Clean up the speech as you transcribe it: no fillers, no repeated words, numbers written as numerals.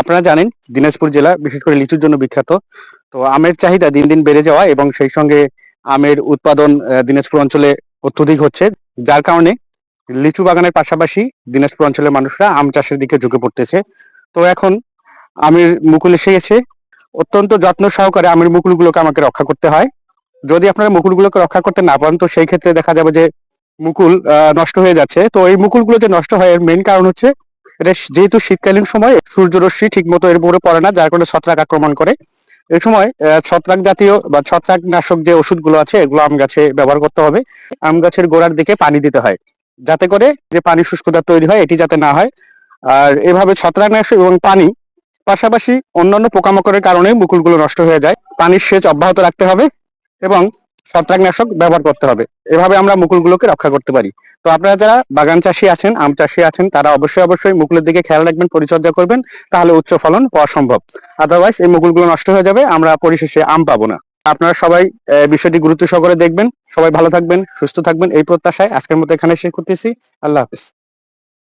আপনারা জানেন দিনাজপুর জেলা বিশেষ করে লিচুর জন্য বিখ্যাত। তো আমের চাহিদা দিন দিন বেড়ে যাওয়া এবং সেই সঙ্গে আমের উৎপাদন দিনাজপুর অঞ্চলে অত্যধিক হচ্ছে, যার কারণে লিচু বাগানের পাশাপাশি দিনাজপুর অঞ্চলের মানুষরা আম চাষের দিকে ঝুঁকে পড়তেছে। তো এখন আমের মুকুল এসে গেছে, অত্যন্ত যত্ন সহকারে আমের মুকুলগুলোকে আমাকে রক্ষা করতে হয়। যদি আপনারা মুকুলগুলোকে রক্ষা করতে না পারেন তো সেই ক্ষেত্রে দেখা যাবে যে মুকুল নষ্ট হয়ে যাচ্ছে। তো এই মুকুলগুলো যে নষ্ট হয় এর মেইন কারণ হচ্ছে এটা যেহেতু শীতকালীন সময় সূর্যরশ্মি ঠিক মতো এর উপরে পড়ে না, যার কারণে ছত্রাক আক্রমণ করে। এই সময় ছত্রাক জাতীয় বা ছত্রাকনাশক যে ওষুধগুলো আছে এগুলো আম গাছে ব্যবহার করতে হবে। আম গাছের গোড়ার দিকে পানি দিতে হয়, যাতে করে যে পানি শুষ্কতা তৈরি হয় এটি যাতে না হয়। আর এভাবে ছত্রাকনাশক এবং পানি পাশাপাশি অন্যান্য পোকামাকড়ের কারণে মুকুলগুলো নষ্ট হয়ে যায়। পানির সেচ অব্যাহত রাখতে হবে এবং ছত্রাকনাশক ব্যবহার করতে হবে। এভাবে আমরা মুকুলগুলোকে রক্ষা করতে পারি। তো আপনারা যারা বাগান চাষী আছেন, আম চাষী আছেন, তারা অবশ্যই মুকুলের দিকে খেয়াল রাখবেন, পরিচর্যা করবেন, তাহলে উচ্চ ফলন পাওয়া সম্ভব। আদারওয়াইজ এই মুকুলগুলো নষ্ট হয়ে যাবে, আমরা পরিশেষে আম পাবো না। আপনারা সবাই বিষয়টি গুরুত্ব সহকারে দেখবেন। সবাই ভালো থাকবেন, সুস্থ থাকবেন এই প্রত্যাশায় আজকের মতো এখানে শেষ করতেছি। আল্লাহ হাফেজ।